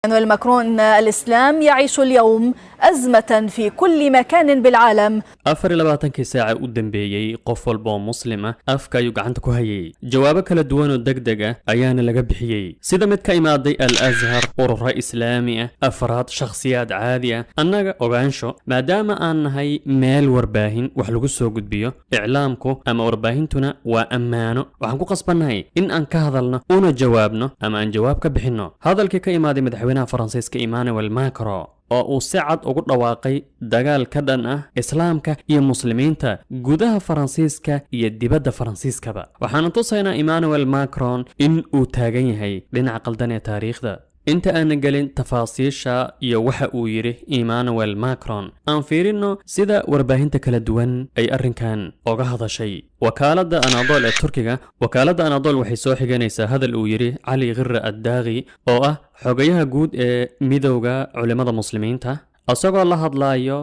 إمانويل ماكرون الإسلام يعيش اليوم أزمة في كل مكان بالعالم. 24 ساعة u dambeeyay qof walba oo muslima afka ayuu gacanta ku hayay jawaabo kala duwan oo degdeg ah ayaana laga bixiyay sida mid ka imaaday al-Azhar urur islaami ah afraad shakhsiyaad caadi ah annaga ogaansho maadaama aan nahay meel warbaahin wax lagu soo gudbiyo iclaamku ama warbaahintuna waa ammaano waxaan ku qasbanahay in aan ka hadalno una jawaabno ama aan jawaab ka bixino hadalkii ka imaaday madaxweynaha Faransiiska Emmanuel Macron oo uu si cad ugu dhawaaqay dagaal ka dhan ah islaamka iyo muslimiinta gudaha Faransiiska iyo dibadda Faransiiskaba waxaan tusaynaa Emmanuel Macron in uu taagan yahay dhinaca qaldan ee taariikhda inta aan galin tafaasiisha iyo waxa uu yiri Emmanuel Macron aan fiirino sida warbaahinta kala duwan ay arrinkan uga hadashay wakaalada Anadol ee Turkiga wakaalada Anadol waxay soo xiganaysaa hadal uu yiri Ali Ghirra Ad-Daghi oo ah xogayaha guud ee midowga culimada muslimiinta asagoo la hadlayo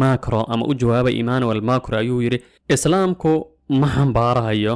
Macron ama u jawaabay Emmanuel Macron ayuu yiri islaamku ma xambaarayo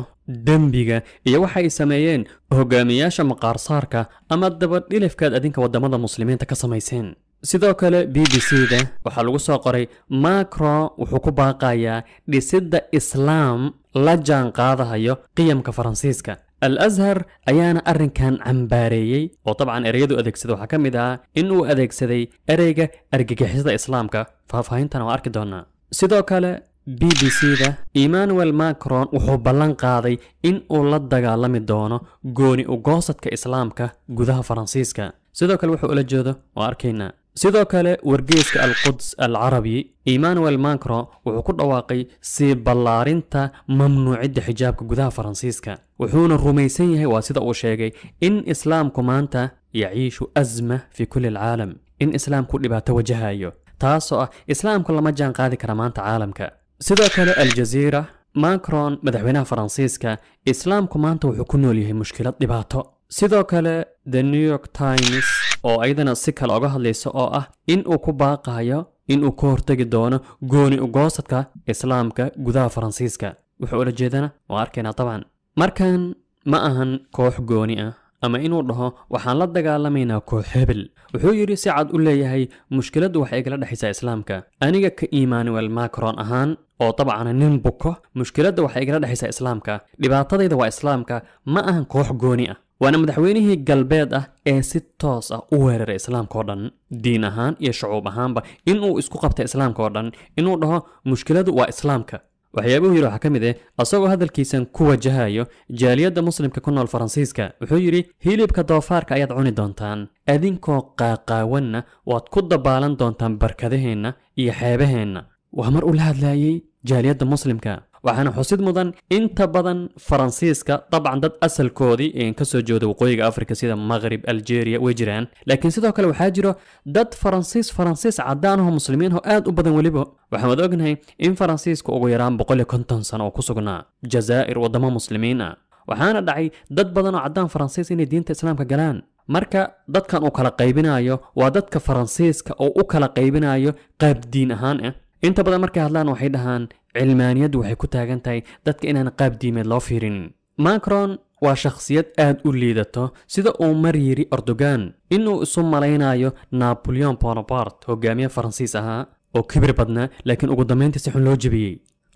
dambiga iyo waxa ay sameeyeen hogaamiyaasha maqaarsaarka ama dabadhilifkaad adinka wadamada muslimiinta ka samayseen sidoo kale BBC-da waxa lagu soo qoray Macron wuxuu ku baaqayaa dhisidda islaam la jaan qaadayo qiyamka Faransiiska al-Azhar ayaana arrinkan cambaareeyay oo tabcan ereyadu adeegsaday waxa kamid ah in uu adeegsaday ereyga argagixisada islaamka faahfaahintan waa arki doonaa sidoo kale BBC-da Emmanuel Macron wuxuu ballan qaaday in uu la dagaalami doono gooni u goosadka islaamka gudaha Faransiiska sidoo kale wuxuu ula jeedo waa arkaynaa sidoo kale wargeyska al-Quds al-Arabi Emmanuel Macron wuxuu ku dhawaaqay si ballaarinta mamnuucidda xijaabka gudaha Faransiiska wuxuuna rumaysan yahay waa sida uu sheegay in islaamku maanta yaciishu azma fi kulli al-caalam in islaamku dhibaato wajahayo taasoo ah islaamku lama jaan qaadi kara maanta caalamka sidoo kale al-Jazeera Macron madaxweynaha Faransiiska islaamku maanta wuxuu ku nool yahay mushkilad dhibaato sidoo kale The New York Times oo ayadana si kale uga hadlayso oo ah in uu ku baaqayo in uu ka hortagi doono gooni u goosadka islaamka gudaha Faransiiska wuxuu ula jeedana waa arkaynaa taban markan ma ahan koox gooni ah ama inuu dhaho waxaan la dagaalamaynaa koox hebel wuxuu yiri si cad u leeyahay mushkiladu waxay kala dhaxaysaa islaamka aniga ka Emmanuel Macron ahaan oo tabcan nin buko mushkilada waxay kala dhaxaysaa islaamka dhibaatadayda waa islaamka ma ahan koox gooni ah waana madaxweynihii galbeed ah ee si toos ah u weeraray islaamka oo dhan diin ahaan iyo shucuub ahaanba inuu isku qabtay islaamka oo dhan inuu dhaho mushkiladu waa islaamka waxyaabuhu yiri waxa kamid ah asagoo hadalkiisan ku wajahayo jaaliyada muslimka ku nool Faransiiska wuxuu yiri hilibka doofaarka ayaad cuni doontaan adinkoo qaaqaawanna waad ku dabaalan doontaan barkadaheena iyo xeebaheena waa mar uu la hadlayay jaaliyada muslimka waxaana xusid mudan inta badan Faransiiska dabcan dad asalkoodii ee ka soo jeeda waqooyiga Afrika sida Maghrib Algeria way jiraan laakiin sidoo kale waxa jiro dad Faransiis cadaan ah muslimiin oo aad u badan waliba waxaan ognahay in Faransiisku ugu yaraan 150 sano oo ku sugnaa Jazaa'ir wadamo muslimiin ah waxaana dhacay dad badan oo cadaan Faransiis inay diinta islaamka galaan marka dadkan uu kala qaybinayo waa dadka Faransiiska oo u kala qaybinayo qayb diin ahaan ah inta badan markay hadlaan waxay dhahaan cilmaaniyadu waxay ku taagan tahay dadka inaan qaab diimeed loo fiirin Macron waa shakhsiyad aad u liidato sida uu mar yiri Erdogan inuu isu malaynayo Napoleon Bonaparte hogaamiye Faransiis ahaa oo kibir badnaa laakiin ugu dambeyntii si xun loo jabiyay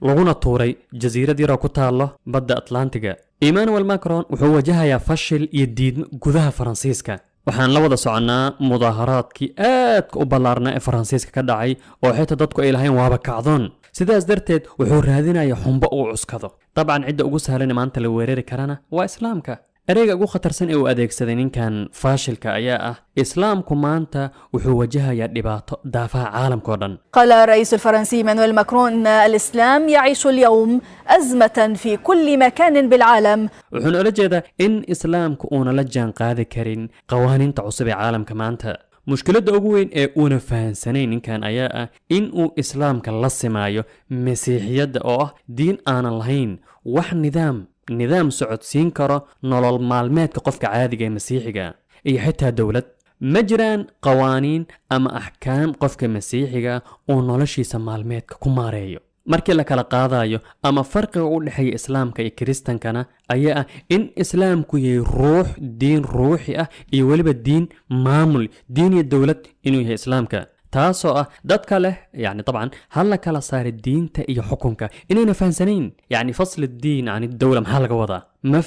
laguna tuuray jasiirad yar oo ku taalo badda Atlantiga Emmanuel Macron wuxuu wajahayaa fashil iyo diidmo gudaha Faransiiska waxaan la wada soconaa mudaharaadkii aad u ballaarnaa ee Faransiiska ka dhacay oo xitaa dadku ay lahayn waaba kacdoon sidaas darteed wuxuu raadinayaa xumbo uu cuskado dabcan cidda ugu sahlan maanta la weerari karana waa islaamka ereyga ugu khatarsan ee uu adeegsaday ninkan faashilka ayaa ah islaamku maanta wuxuu wajahayaa dhibaato daafaha caalamka oo dhan قال الرئيس الفرنسي إمانويل ماكرون الإسلام يعيش اليوم أزمة في كل مكان بالعالم wuxuuna ula jeedaa in islaamku uuna la jaan qaadi karin qawaaniinta cusub ee caalamka maanta mushkiladda ugu weyn ee uuna fahansanayn ninkan ayaa ah in uu islaamka la simaayo masiixiyadda oo ah diin aanan lahayn wax nidaam socodsiin karo nolol maalmeedka qofka caadiga ee masiixiga iyo xitaa dawlad ma jiraan qawaaniin ama axkaam qofka masiixiga oo noloshiisa maalmeedka ku maareeyo markii la kala qaadayo ama farqiga u dhexeeya islaamka iyo kiristankana ayaa ah in islaamku yahay ruux diin ruuxi ah iyo weliba diin maamul diin iyo dowlad inuu yahay islaamka taasoo ah dadka leh yani طبعا hal la kala saaray diinta iyo xukunka inayna fahansanayn yani fasl الدين عن الدولة maxaa laga wadaa ma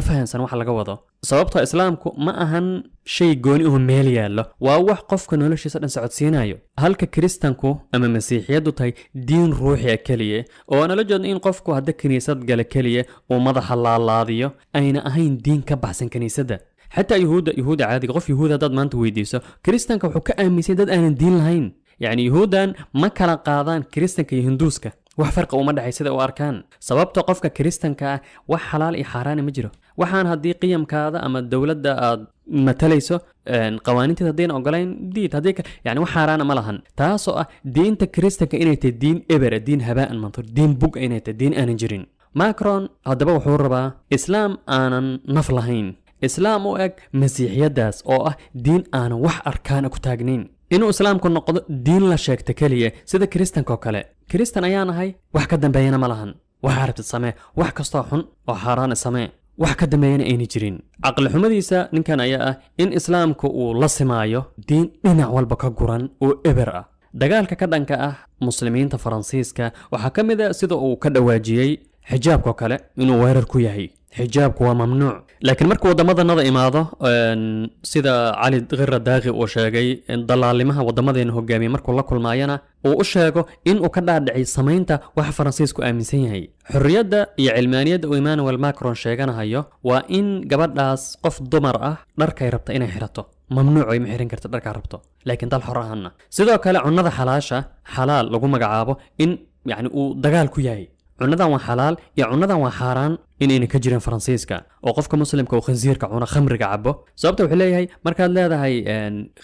fahansano waxa laga wado sababtoo islaamku ma ahan shay gooni oo meel yaallo waa wax qofka noloshiisa dhan socodsiinayo halka kiristanku ama masiixiyadu tahay diin ruuxi ah kaliya oo aan la jeedno in qofku hadda kiniisad gala kaliya oo madaxa laalaadiyo ayna ahayn diin ka baxsan kiniisadda حتى يهود عادي قف يهود داد ما انت ويديسو كريستيان كو حكا اميسين داد انا دين لهين يعني يهودان ما كلا قادان كريستيان كي هندوسكا wax farqa uma dhaxaysada oo arkaan sababta qofka kiristanka wax xalaal iyo xaraan ma jiro waxaan hadii qiyamkaada ama dawladda aad matalayso qawaaniinta hadeen ogolayn diid hadii yani wax xaraan ma lahan taasoo ah diinta kiristanka inay tahay diin ebera diin habaan mantur diin bug inay tahay diin aan jirin Macron hadaba wuxuu rabaa islaam aanan naf lahayn islaam oo eg masiixiyadaas oo ah diin aan wax arkaan ku taagnayn inuu islaamku noqdo diin la sheegta kaliya sida kiristanka oo kale kiristan ayaan ahay wax ka dambeeyana ma lahan wax arabtid samee wax kasta xun oo xaraan samee wax ka dambeeyana ayna jirin aqal xumadiisa ninkan ayaa ah in islaamku uu la simaayo diin dhinac walba ka guran oo eber ah dagaalka ka dhanka ah muslimiinta faransiiska waxa kamid ah sida uu ka dhawaajiyay xijaabka kale inuu weerar ku yahay حجابك هو ممنوع لكن markuu wadamadanada imaado sida Ali Ghirra Daaqi oo sheegay in dalaalimaha wadamadeena hogaamiye markuu la kulmaayana uu u sheego in uu ka dhaadhicay sameynta wax Faransiisku aaminsan yahay xurriyadda iyo cilmaaniyadda uu Emmanuel Macron sheeganayo waa in gabadhaas qof dumar ah dharkay rabta inay xirato mamnuuc ay ma xiran karto dharka rabto laakiin dal xor ahna sidoo kale cunnada xalaasha xalaal lagu magacaabo in yani uu dagaal ku yahay cunadan waa xalaal iyo cunadan waa xaraan inayna ka jireen faransiiska oo qofka muslimka uu khansiirka cuna khamriga cabo sababta wuxuu leeyahay markaad leedahay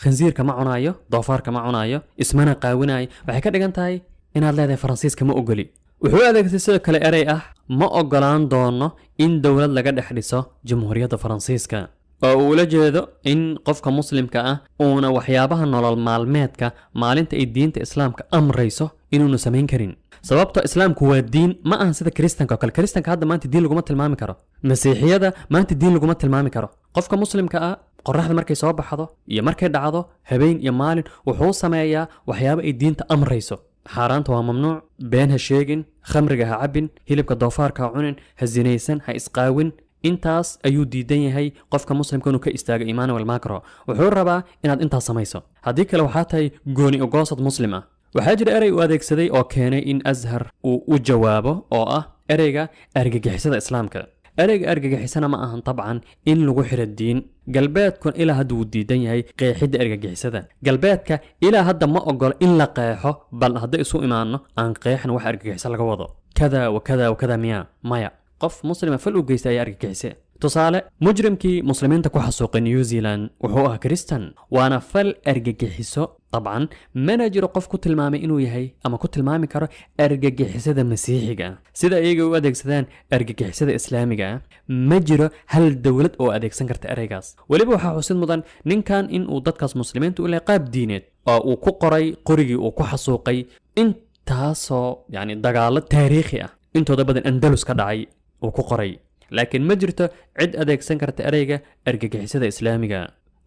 khansiirka ma cunaayo doofaarka ma cunaayo ismana qaawinayo waxay ka dhigan tahay inaad leedahay faransiiska ma ogoli wuxuu adeegtay sidoo kale erey ah ma ogolaan doono in dowlad laga dhex dhiso jamhuuriyadda faransiiska oo uu la jeedo in qofka muslimka ah uuna waxyaabaha nolol maalmeedka maalinta ay diinta islaamka amrayso inuuna samayn karin sababta islaamku waa diin ma ahan sida kiristanka kale kiristanka hadda maanta diin lagu ma tilmaami karo masiixiyada maanta diin lagu ma tilmaami karo qofka muslimka ah qorraxda markay soo baxdo iyo markay dhacdo habeen iyo maalin wuxuu sameeyaa waxyaabo ay diinta amrayso xaaraanta waa mamnuuc been ha sheegin khamriga ha cabin hilibka doofaarka ha cunin ha zinaysan ha isqaawin intaas ayuu diidan yahay qofka muslimka inuu ka istaago Emmanuel Macron wuxuu rabaa inaad intaas samayso hadii kale waxaa tahay gooni ogoosad muslim ah waxaa jira erey uu adeegsaday oo keenay in Azhar uu u jawaabo oo ah ereyga argagixisada islaamka ereyga argagixisana ma ahan tabcan in lagu xiro diin galbeedku ilaa hadda uu diidan yahay qeexida argagixisada galbeedka ilaa hadda ma ogol in la qeexo bal hadda isu imaano aan qeexan wax argagixisa laga wado kada wa kada miya maya qof muslima fal u geystay argagixise tusaale mujrimkii muslimiinta ku xasuuqay New Zealand wuxuu ahaa Kristan waana fal argagixiso طبعا manager qof ku tilmaamay inuu yahay ama ku tilmaami karo argagixisada masiixiga sida iyaga u adeegsadaan argagixisada islaamiga ma jiro hal dawlad oo adeegsan karta ereygaas waliba waxa xusid mudan ninkan in uu dadkaas muslimiinta u leeyahay qaab diineed oo uu ku qoray qorigii uu ku xasuuqay intaasoo yani dagaalo taariikhi ah intooda badan Andalus ka dhacay uu ku qoray laakiin ma jirto cid adeegsan karta ereyga argagixisada islaamiga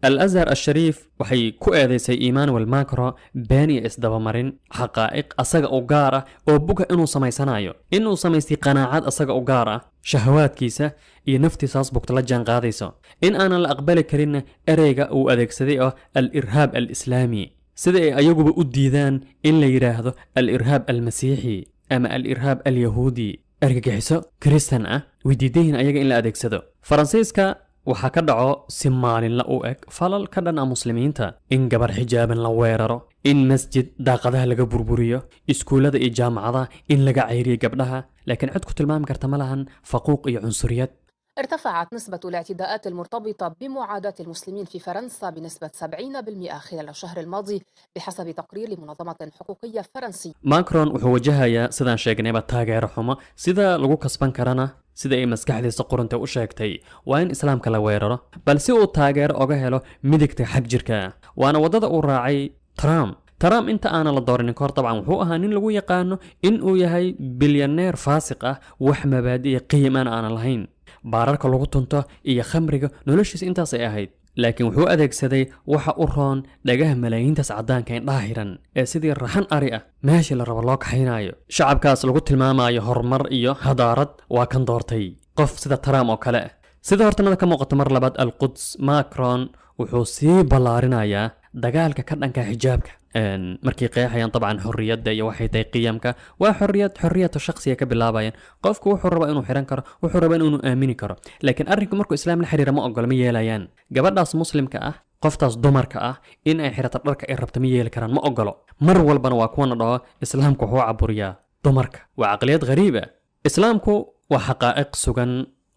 الأزهر الشريف waxay ku eedeysay Emmanuel Macron been iyo isdabamarin xaqaa'iq asaga u gaar ah oo buga inuu samaysanayo inuu samaystay qanaacad asaga u gaar ah shahawaadkiisa iyo naftiisaas bugta la jaan qaadayso in aanan la aqbali karin ereyga uu adeegsaday oo al-irhaab al-islaami sida ay ayaguba u diidaan in la yiraahdo al-irhaab al-masiixi ama al-irhaab al-yahuudi argagixiso Kristan ah wadiideen ayaga in la adeegsado Faransiiska waxa ka dhaco si maalin la u eg falal ka dhan ah muslimiinta in gabar xijaaban la weeraro in masjid daaqadaha laga burburiyo iskuulada iyo jaamacadaha in laga cayriyo gabdhaha laakiin cid ku tilmaami karta ma lahan faquuq iyo cunsuriyad ارتفعت نسبة الاعتداءات المرتبطة بمعاداة المسلمين في فرنسا بنسبة 70% خلال الشهر الماضي بحسب تقرير لمنظمة حقوقية فرنسية. ماكرون wuxuu wajahayaa sidaan sheegnayba taageero xumo sida lagu kasban karana sida ay maskaxdiisa qoranta u sheegtay waa in islaamka la weeraro balse uu taageero oga helo midigta xag jirka waana wadada uu raacay Trump trump inta aana la dooranin kahor dabcan wuxuu ahaa nin lagu yaqaano in uu yahay bilyaneer faasiq ah wax mabaadi iyo qiyam aan lahayn baararka lagu tunto iyo khamriga noloshiisa intaas ay ahayd laakiin wuxuu adeegsaday waxa u roon dhagaha malaayiintaas caddaanka indhaha xiran ee sidii raxan ari ah meeshii la rabo loo kaxaynayo shacabkaas lagu tilmaamayo horumar iyo hadaarad waa kan doortay qof sida trump oo kale ah sida hortanada ka muuqato mar labaad alquds macron wuxuu sii ballaarinayaa dagaalka ka dhanka xijaabka markii qeexayaan dabcan xorriyadda iyo waxay tahay qiyamka waa xorriyadda shakhsiga ka bilaabayaan qofku wuxuu rabaa inuu xiran karo wuxuu rabaa inuu aamini karo laakiin arrinku markuu islaam la xiriira ma ogola ma yeelayaan gabadhaas muslimka ah qoftaas dumarka ah in ay xirato dharka ay rabto ma yeeli karaan ma ogolo mar walbana waa kuwana dhaho islaamku wuxuu caburiyaa dumarka waa caqliyad ghariib ah islaamku waa xaqaa'iq sugan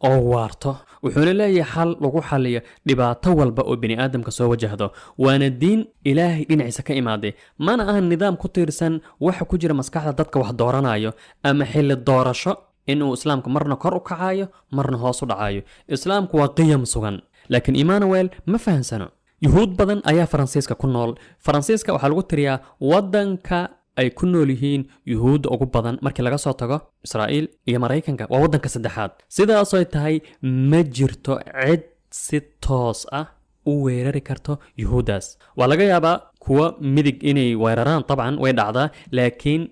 oo waarto wuxuuna leeyahay xal lagu xaliyo dhibaato walba oo bini aadamka soo wajahdo waana diin ilaahay dhinaciisa ka imaaday mana aha nidaam ku tiirsan waxa ku jira maskaxda dadka wax dooranayo ama xilli doorasho inuu islaamku marna kor u kacayo marna hoos u dhacayo islaamku waa qiyam sugan laakiin Emmanuel ma fahansano yuhuud badan ayaa faransiiska ku nool faransiiska waxaa lagu tiriyaa wadanka ay ku nool yihiin yuhuud ugu badan markii laga soo tago Israa'iil iyo Mareykanka waa wadanka saddexaad sidaas oo tahay ma jirto cid si toos ah u weerari karto yuhuudaas waa laga yaabaa kuwa midig inay weeraraan dabcan way dhacdaa laakiin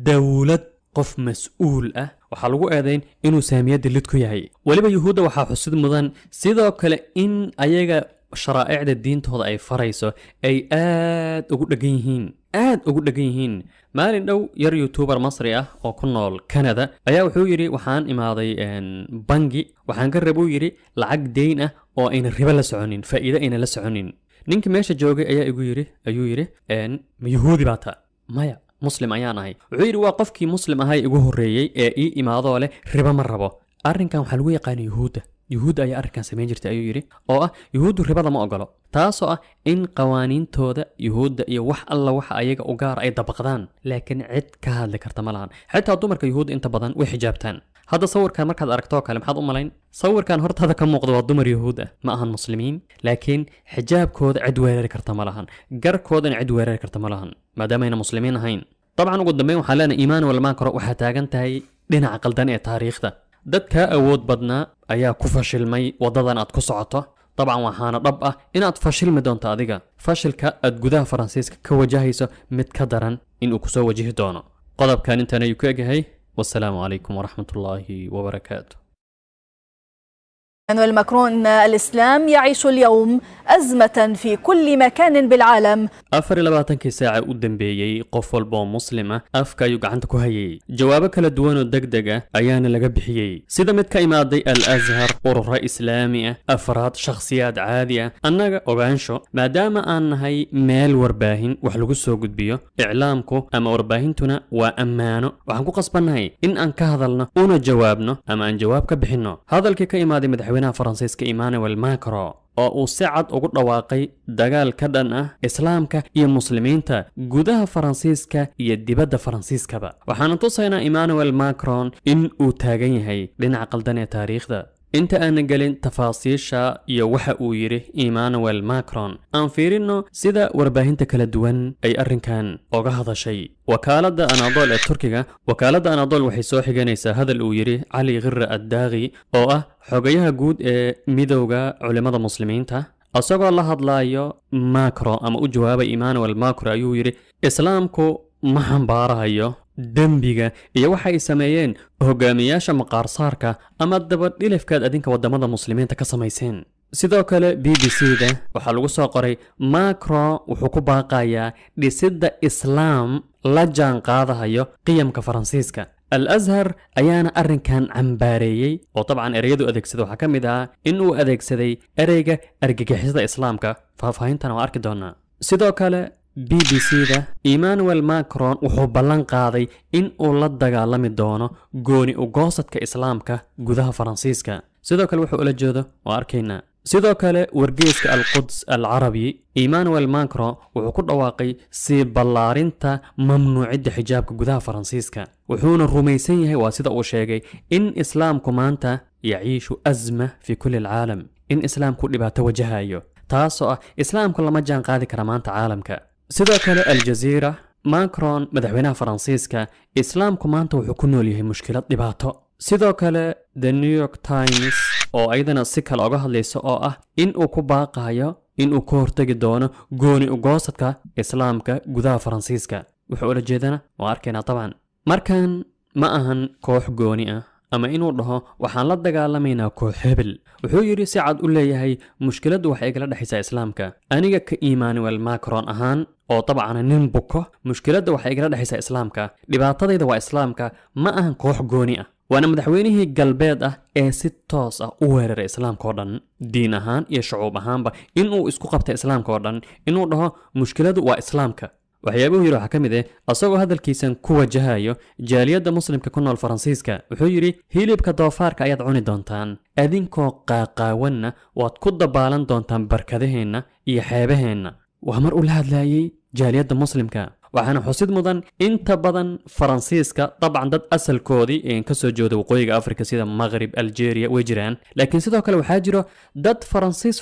dawlad qof mas'uul ah waxaa lagu eedayn inuu saamiyada lid ku yahay waliba yuhuudda waxaa xusid mudan sidoo kale in ayaga sharaa'icda diintooda ay farayso ay aad ugu dhagan yihiin maalin dhow yar youtuber masri ah oo ku nool Canada ayaa wuxuu yiri waxaan imaaday bangi waxaan ka rabuu yiri lacag deyn ah oo ayna riba la soconin faa'iido ayna la soconin ninka meesha joogay ayaa ayuu yiri ma yuhuudi baata maya muslim ayaan ahay wuxuu yiri waa qofkii muslim ahay ugu horeeyay ee ii imaado leh riba ma rabo arrinkan waxa lagu yaqaan yuhuud ayaa arrinkan sameyn jirtay ayuu yiri oo ah yuhuuddu ribada ma ogolo taasoo ah in qawaaniintooda yuhuudda iyo wax alla waxa ayaga u gaar ay dabaqdaan laakiin cid ka hadli karta ma lahan xitaa dumarka yuhuudda inta badan way xijaabtaan hadda sawirkan markaad aragto kale maxaad u malayn sawirkan hortaada ka muuqdo waa dumar yuhuud ah ma ahan muslimiin laakiin xijaabkooda cid weerari karta ma lahan garkoodana cid weerari karta ma lahan maadaama ayna muslimiin ahayn dabcan ugu dambeyn waxaa leenahay Emmanuel Macron waxaa taagan tahay dhinaca qaldan ee taariikhda dadka awood badnaa ayaa ku fashilmay wadadan aad ku socoto dabcan waxaana dhab ah inaad fashilmi doonto adiga fashilka aad gudaha faransiiska ka wajahayso mid ka daran inuu ku soo wajihi doono qodobkan intaan ayuu ka egahay wassalaamu calaykum waraxmatullaahi wabarakaatu إمانويل ماكرون الإسلام يعيش اليوم أزمة في كل مكان بالعالم 24 ساعة u dambeeyay qof walba oo muslim ah afka ayuu gacanta ku hayay jawaabo kala duwan oo degdeg ah ayaana laga bixiyay sida mid ka imaaday al-Azhar urur islaami ah afraad shakhsiyaad caadi ah annaga ogaansho maadaama aan nahay meel warbaahin wax lagu soo gudbiyo iclaamku ama warbaahintuna waa ammaano waxaan ku qasbanahay in aan ka hadalno una jawaabno ama aan jawaab ka bixino hadalkii ka imaaday madaxweynaha faransiiska Emmanuel Macron oo uu si cad ugu dhawaaqay dagaal ka dhan ah islaamka iyo muslimiinta gudaha faransiiska iyo dibadda faransiiskaba waxaan tusaynaa Emmanuel Macron in uu taagan yahay dhinaca qaldan ee taariikhda inta aan galin tafaasiisha iyo waxa uu yiri Emmanuel Macron aan fiirino sida warbaahinta kala duwan ay arrinkan uga hadashay wakaaladda Anadol ee Turkiga wakaaladda Anadol waxay soo xiganaysaa hadal uu yiri Ali Ghirra ad-Daghi oo ah xogayaha guud ee midowga culimada muslimiinta asagoo la hadlayo Macron ama u jawaabay Emmanuel Macron ayuu yiri islaamku ma xambaarayo dembiga iyo waxa ay sameeyeen hogaamiyaasha maqaarsaarka ama dabadhilifkaad adinka wadamada muslimiinta ka samayseen sidoo kale BBC-da waxaa lagu soo qoray Macron wuxuu ku baaqayaa dhisidda islaam la jaan qaadayo qiyamka faransiiska al-Azhar ayaana arrinkan cambaareeyay oo dabcan ereyadu adeegsaday waxa ka mid ah in uu adeegsaday ereyga argagixisada islaamka faahfaahintan waa arki doonaa sidoo kale BBC-da Emmanuel Macron wuxuu ballan qaaday in uu la dagaalami doono gooni u goosadka islaamka gudaha faransiiska sidoo kale wuxuu ula jeedo waa arkaynaa sidoo kale wargeyska al-Quds al-Arabi Emmanuel Macron wuxuu ku dhawaaqay si ballaarinta mamnuucidda xijaabka gudaha faransiiska wuxuuna rumaysan yahay waa sida uu sheegay in islaamku maanta yaciishu azma fi kulli al-caalam in islaamku dhibaato wajahayo taasoo ah islaamku lama jaan qaadi kara maanta caalamka sidoo kale aljaziira macron madaxweynaha faransiiska islaamku maanta wuxuu ku nool yahay mushkilad dhibaato sidoo kale the new york times oo ayadana si kale uga hadlaysa oo ah in uu ku baaqayo in uu ka hortagi doono gooni ugoosadka islaamka gudaha faransiiska wuxuu ula jeedana waa arkaynaa taban markan ma ahan koox gooni ah ama inuu dhaho waxaan la dagaalamaynaa koox hebel wuxuu yidhi si cad u leeyahay mushkiladdu waxay igala dhexaysaa islaamka aniga ka Emmanuel Macron ahaan oo dabcan nin buko mushkiladda waxay igala dhexaysaa islaamka dhibaatadayda waa islaamka ma ahan koox gooni ah waana madaxweynihii galbeed ah ee si toos ah u weeraray islaamka oo dhan diin ahaan iyo shucuub ahaanba inuu isku qabtay islaamka oo dhan inuu dhaho mushkiladdu waa islaamka waxyaabuhu yidhi waxaa ka mid asagoo hadalkiisan ku wajahayo jaaliyadda muslimka ku nool faransiiska wuxuu yidhi hilibka doofaarka ayaad cuni doontaan adinkoo qaaqaawanna waad ku dabaalan doontaan barkadaheenna iyo xeebaheenna waa mar uu la hadlayay jaaliyadda muslimka waxaana xusid mudan inta badan faransiiska dabcan dad asalkoodii ee ka soo jeeda waqooyiga afrika sida maghrib algeria way jiraan laakiin sidoo kale waxaa jiro dad faransiis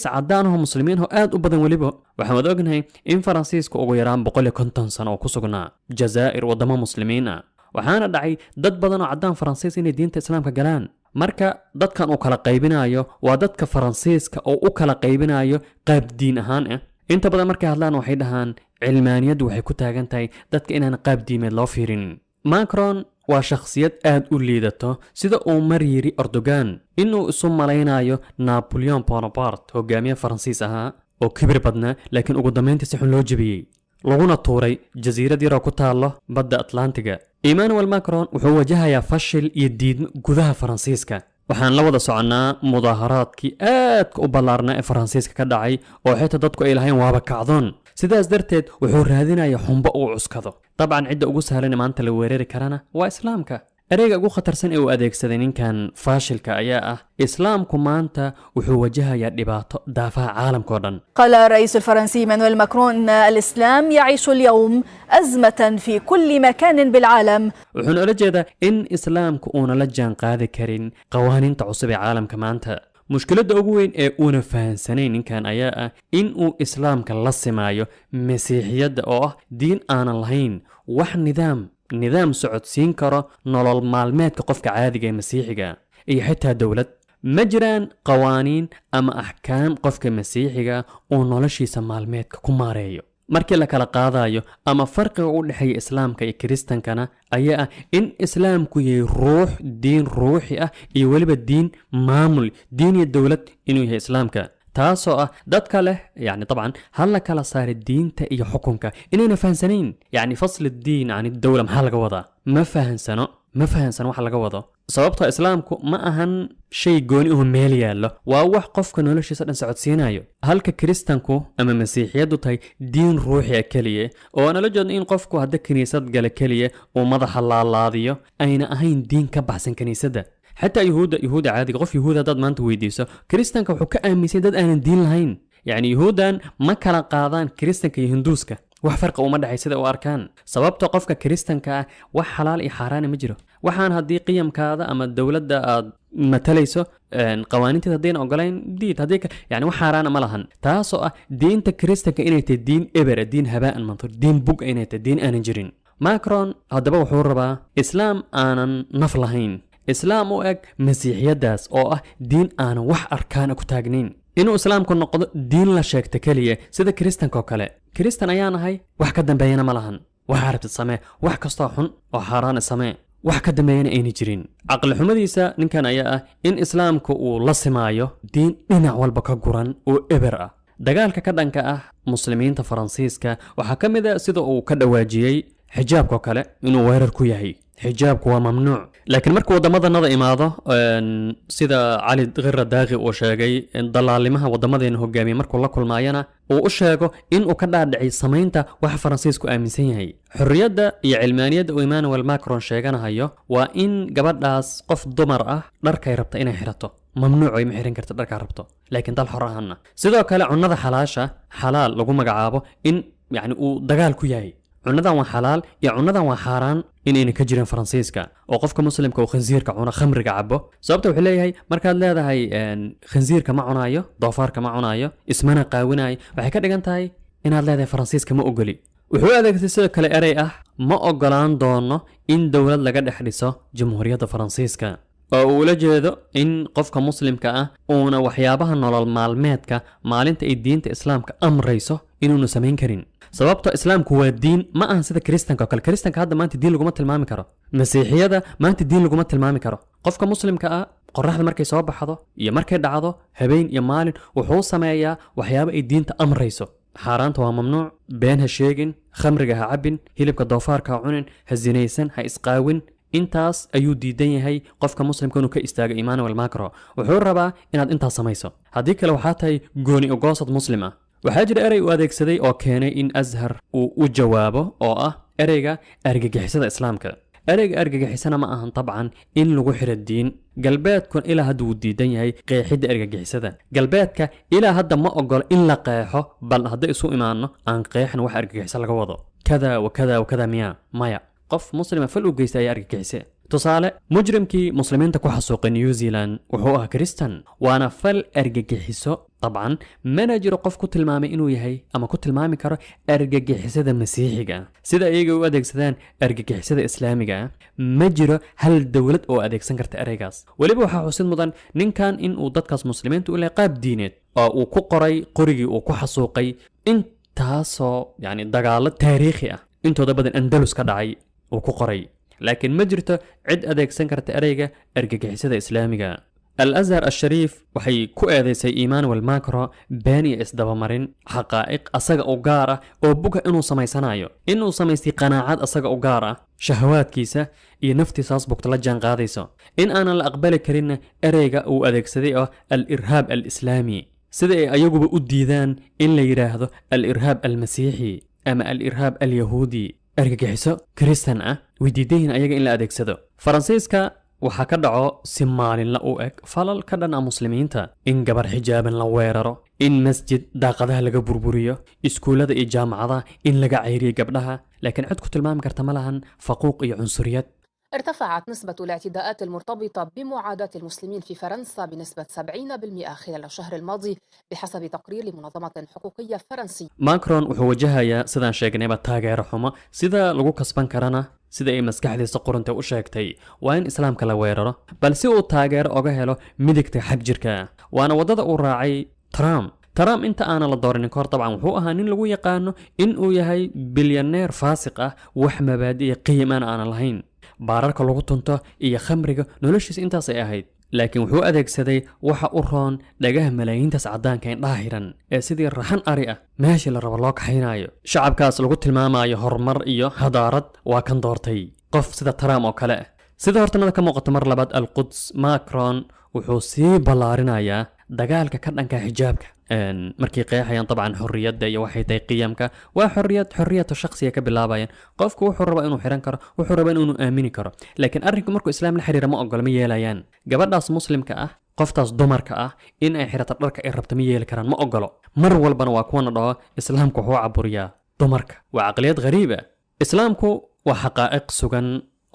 cadaan ah oo muslimiin ah aad u badan waliba waxaan ognahay in faransiiska ugu yaraan 150 sano oo ku sugnaa jazaa'ir wadamo muslimiin ah waxaana dhacay dad badan oo cadaan faransiis inay diinta islaamka galaan marka dadkan uu kala qaybinayo waa dadka faransiiska oo u kala qaybinayo qayb diin ahaan ah inta badan markay hadlaan waxay dhahaan cilmaaniyaddu waxay ku taagan tahay dadka inaan qaab diimeed loo fiirin Macron waa shakhsiyad aad u liidato sida uu mar yiri Erdogan inuu isu malaynayo Napoleon Bonaparte hogaamiye Faransiis ahaa oo kibir badnaa laakiin ugu dambeyntii si xun loo jabiyay laguna tuuray jasiirad yar oo ku taalo badda Atlantiga Emmanuel Macron wuxuu wajahayaa fashil iyo diidmo gudaha Faransiiska waxaan la wada soconaa mudaharaadkii aadka u ballaarnaa ee Faransiiska ka dhacay oo xitaa dadku ay lahayn waaba kacdoon sidaas darteed wuxuu raadinayaa xumbo uu cuskado dabcan cidda ugu sahlan maanta la weerari karana waa islaamka ereyga ugu khatarsan ee uu adeegsaday ninkan faashilka ayaa ah islaamku maanta wuxuu wajahayaa dhibaato daafaha caalamka oo dhan قال الرئيس الفرنسي إيمانويل ماكرون الإسلام يعيش اليوم أزمة في كل مكان بالعالم wuxuuna ula jeedaa in islaamku uuna la jaan qaadi karin qawaaniinta cusub ee caalamka maanta mushkiladda ugu weyn ee uuna fahansanayn ninkan ayaa ah in uu islaamka la simaayo masiixiyadda oo ah diin aanan lahayn wax nidaam socodsiin karo nolol maalmeedka qofka caadiga ee masiixiga iyo xitaa dowlad ma jiraan qawaaniin ama axkaam qofka masiixiga uu noloshiisa maalmeedka ku maareeyo markii la kala qaadayo ama farqiga u dhexeeya islaamka iyo kiristankana ayaa ah in islaamku yahay ruux diin ruuxi ah iyo weliba diin maamul diin iyo dowlad inuu yahay islaamka taasoo ah dadka leh yani طبعا hal la kala saaray diinta iyo xukunka inayna fahansanayn yani fasl الدين عن الدولة maxaa laga wadaa ma fahansano waxa laga wado sababtoo islaamku ma ahan shay gooni oo meel yaallo waa wax qofka noloshiisa dhan socodsiinayo halka kiristanku ama masiixiyaddu tahay diin ruuxi ah kaliya oo aan la jeedno in qofku hadda kiniisad gala kaliya uu madaxa laalaadiyo ayna ahayn diin ka baxsan kiniisadda حتى يهود عادي قف يهود هذا ما أنت ويديسه كريستيان كحكاء أميسين داد أنا الدين لهين يعني يهودان ما كلا قاضان كريستيان كيهندوسك wax farqa uma dhaxaysada oo arkaan sababta qofka kiristanka wax xalaal iyo xaraan ma jiro waxaan hadii qiyamkaada ama dawladda aad matalayso qawaaniinta hadeen ogolayn diid hadii yani wax xaraan ma lahan taasoo ah diinta kiristanka inay tahay diin eber diin habaan mantur diin bug inay tahay diin aan jirin Macron hadaba wuxuu rabaa islaam aanan naf lahayn islaam oo eg masiixiyadaas oo ah diin aanan wax arkaan ku taagnayn inuu islaamku noqdo diin la sheegta kaliya sida kiristanka oo kale kiristan ayaan ahay wax ka dambeeyana ma lahan wax arabtid samee wax kasta xun oo xaraan samee wax ka dambeeyana ayna jirin aqal xumadiisa ninkan ayaa ah in islaamku uu la simaayo diin dhinac walba ka guran oo eber ah dagaalka ka dhanka ah muslimiinta faransiiska waxa kamid ah sida uu ka dhawaajiyay xijaabka kale inuu weerar ku yahay xijaabku waa mamnuuc laakiin markuu wadamadanada imaado sida cali qira daaqi uu sheegay dalaalimaha wadamadeena hogaamiye markuu la kulmaayana uu u sheego in uu ka dhaadhicay samaynta wax faransiisku aaminsan yahay xurriyadda iyo cilmaaniyadda uu Emmanuel Macron sheeganayo waa in gabadhaas qof dumar ah dharkay rabta inay xirato mamnuuc ay ma xiran karto dharka rabto laakiin dal xor ahna sidoo kale cunnada xalaal lagu magacaabo in yani uu dagaal ku yahay cunadan waa xalaal iyo cunadan waa xaraan inayna ka jireen faransiiska oo qofka muslimka uu khansiirka cuna khamriga cabo sababta wuxuu leeyahay markaad leedahay khansiirka ma cunaayo doofaarka ma cunaayo ismana qaawinayo waxay ka dhigan tahay inaad leedahay faransiiska ma ogoli. wuxuu adeegtay sidoo kale erey ah ma ogolaan doono in dowlad laga dhex dhiso jamhuuriyadda faransiiska, oo uu ula jeedo in qofka muslimka ah uuna waxyaabaha nolol maalmeedka maalinta ay diinta islaamka amrayso inuuna samayn karin. sababtoo islaamku waa diin, ma ahan sida kiristanka oo kale. kiristanka hadda maanta diin laguma tilmaami karo, masiixiyada maanta diin laguma tilmaami karo. qofka muslimka ah qoraxda markay soo baxdo iyo markay dhacdo, habeen iyo maalin, wuxuu sameeyaa waxyaabo ay diinta amrayso. xaaraanta waa mamnuuc, been ha sheegin, khamriga ha cabbin, hilibka doofaarka ha cunin, ha sinaysan, ha isqaawin. intaas ayuu diidan yahay qofka muslimka inuu ka istaago Emmanuel Macron. wuxuu rabaa inaad intaas samayso, haddii kale waxaa tahay gooni ogoosad muslim ah. waxaa jira erey uu adeegsaday oo keenay in Azhar uu u jawaabo, oo ah ereyga argagixisada islaamka. ereyga argagixisana ma ahan tabcan in lagu xiro diin. galbeedkuna ilaa hadda wuu diidan yahay qeexidda argagixisada. galbeedka ilaa hadda ma ogolo in la qeexo, bal hadday isu imaanno aan qeexin wax argagixiso laga wado. kada wa kada wa kada miya maya, qof muslima fal u geysta ayaa argagixise. tusaale, mujrimkii muslimiinta ku xasuuqay New Zealand wuxuu ahaa Kristan, waana fal argagixiso. طبعا mana jiro qof ku tilmaamay inuu yahay ama ku tilmaami karo argagixisada masiixiga sida iyaga u adeegsadaan argagixisada islaamiga. ma jiro hal dawlad oo adeegsan karta ereygaas. waliba waxaa xusid mudan ninkan in uu dadkaas muslimiinta u leeyahay qaab diineed oo uu ku qoray qorigii uu ku xasuuqay intaasoo yani dagaalo taariikhi ah, intooda badan Andalus ka dhacay uu ku qoray. laakiin ma jirto cid adeegsan karta ereyga argagixisada islaamiga. الأزهر الشريف waxay ku eedeysay Emmanuel Macron been iyo isdabamarin xaqaa'iq asaga u gaar ah oo buga inuu samaysanayo, inuu samaystay qanaacad asaga u gaar ah, shahawaadkiisa iyo naftiisaas bugta la jaan qaadayso, in aanan la aqbali karin ereyga uu adeegsaday oo al-irhaab al-islaami, sida ay ayaguba u diidaan in la yiraahdo al-irhaab al-masiixi ama al-irhaab al-yahuudi. argagixiso Kristan ah way diideen ayaga in la adeegsado. Faransiiska waxaa ka dhaco si maalinla u eg falal ka dhan ah muslimiinta, in gabar xijaaban la weeraro, in masjid daaqadaha laga burburiyo, iskuulada iyo jaamacadaha in laga ceyriyo gabdhaha, laakiin cid ku tilmaami karta ma lahan faquuq iyo cunsuriyad. ارتفعت نسبة الاعتداءات المرتبطة بمعاداة المسلمين في فرنسا بنسبة 70% خلال الشهر الماضي بحسب تقرير لمنظمة حقوقية فرنسية. ماكرون wuxuu wajahayaa sidaan sheegnayba taageero xumo, sida lagu kasban karana sida ay maskaxdiisa qoranta u sheegtay waa in islaamka la weeraro, balse uu taageero oga helo midigta xag jirka. waana wadada uu raacay Trump inta aan la dooranin kor. طبعا wuxuu ahaa nin lagu yaqaano in uu yahay bilyaneer faasiq ah, wax mabaadi iyo qiim aan lahayn, baararka lagu tunto iyo khamriga noloshiisa intaas ay ahayd. laakiin wuxuu adeegsaday waxa u roon dhagaha malaayiintaas caddaanka indhaha xiran ee sidii raxan ari ah meeshii la rabo loo kaxaynayo. shacabkaas lagu tilmaamayo horumar iyo hadaarad waa kan doortay qof sida Trump oo kale ah. sida hortanada ka muuqata mar labaad al-Quds, Macron wuxuu sii ballaarinayaa dagaalka ka dhanka xijaabka. markii qeexayaan طبعا xorriyadda iyo waxay tahay qiyamka, waa xorriyadda shakhsiga ka bilaabayaan. qofku wuxuu rabaa inuu xiran karo, wuxuu rabaa inuu aamini karo, laakiin arrinku markuu islaam la xiriira ma ogolo, ma yeelayaan. gabadhaas muslimka ah, qoftaas dumarka ah in ay xirato dharka ay rabto ma yeeli karaan, ma ogolo. mar walbana waa kuwana dhaho islaamku wuxuu caburiyaa dumarka. waa caqliyad ghariib ah. islaamku waa xaqaa'iq sugan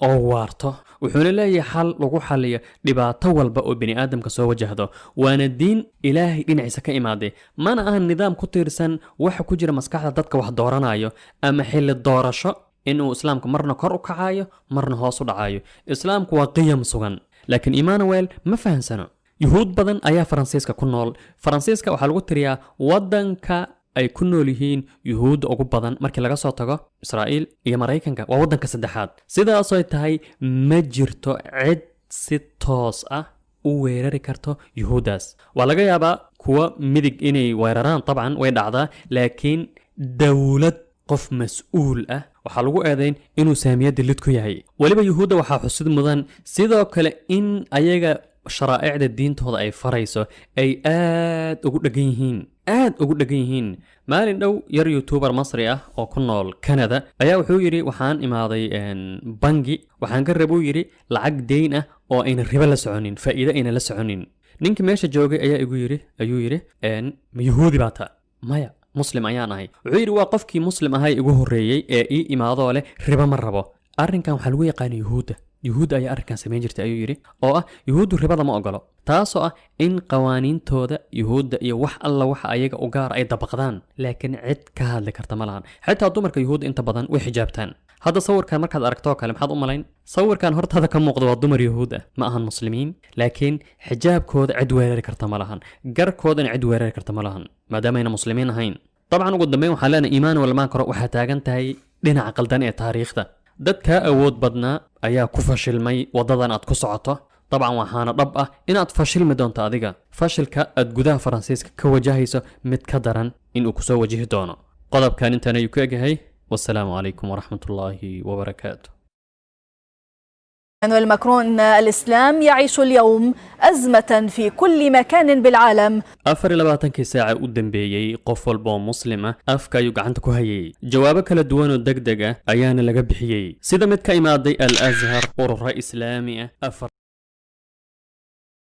oo waarto, wuxuuna leeyahay xal lagu xaliyo dhibaato walba oo bini aadamka soo wajahdo. waana diin ilaahay dhinaciisa ka imaaday, mana aha nidaam ku tiirsan waxa ku jira maskaxda dadka wax dooranayo ama xilli doorasho inuu islaamku marna kor u kacayo marna hoos u dhacayo. islaamku waa qiyam sugan, laakiin Emmanuel ma fahansano. yuhuud badan ayaa Faransiiska ku nool. Faransiiska waxaa lagu tiriyaa wadanka ay ku nool yihiin yuhuudda ugu badan markii laga soo tago Israa'iil iyo Mareykanka. waa wadanka saddexaad. sidaas oo tahay ma jirto cid si toos ah u weerari karto yuhuuddaas. waa laga yaabaa kuwa midig inay weeraraan, طبعا way dhacdaa, laakiin dawlad qof mas'uul ah waxaa lagu eedayn inuu saamiyadda lid ku yahay. waliba yuhuudda waxaa xusid mudan sidoo kale in ayaga sharaa'icda diintooda ay farayso ay aad ugu dhagan yihiin. maalin dhow yar youtuber masri ah oo ku nool Canada ayaa wuxuu yiri waxaan imaaday bangi, waxaan ka rabuu yiri lacag deyn ah oo ayna riba la soconin, faa'iido ayna la soconin. ninkii meesha joogay ayaa ayuu yiri ma yuhuudi baa taa? maya, muslim ayaan ahay. wuxuu yiri waa qofkii muslim ahay igu horeeyay ee ii imaado leh riba ma rabo. arrinkan waxaa lagu yaqaan yuhuud ayaa arrinkan samayn jirtay ayuu yidhi oo ah yuhuuddu ribada ma ogolo taasoo ah in qawaaniintooda yuhuudda iyo wax alla waxa ayaga u gaar ay dabaqdaan laakiin cid ka hadli karta ma lahan xitaa dumarka yuhuudda inta badan way xijaabtaan hadda sawirkan markaad aragto kale maxaad u malayn sawirkan hortaada ka muuqda waa dumar yuhuud ah ma ahan muslimiin laakiin xijaabkooda cid weerari karta ma lahan garkoodana cid weerari karta ma lahan maadaama ayna muslimiin ahayn dabcan ugu dambeyn waxaan leenahay iimaan walmaan karo waxaa taagan tahay dhinaca qaldan ee taariikhda dadkaa awood badnaa ayaa ku fashilmay waddadan aad ku socoto dabcan waxaana dhab ah inaad fashilmi doonto adiga fashilka aad gudaha faransiiska ka wajahayso mid ka daran inuu kusoo wajihi doono qodobkan intaan ayuu ku egyahay والسلام عليكم ورحمة الله وبركاته. إيمانويل ماكرون الإسلام يعيش اليوم أزمة في كل مكان بالعالم. 24 ساعة قدام بيي qof walba oo muslima afka ayuu gacanta ku hayay jawaabo kala duwan oo degdeg ah ayaana laga bixiyay sida mid ka imaaday al-Azhar urur islaami ah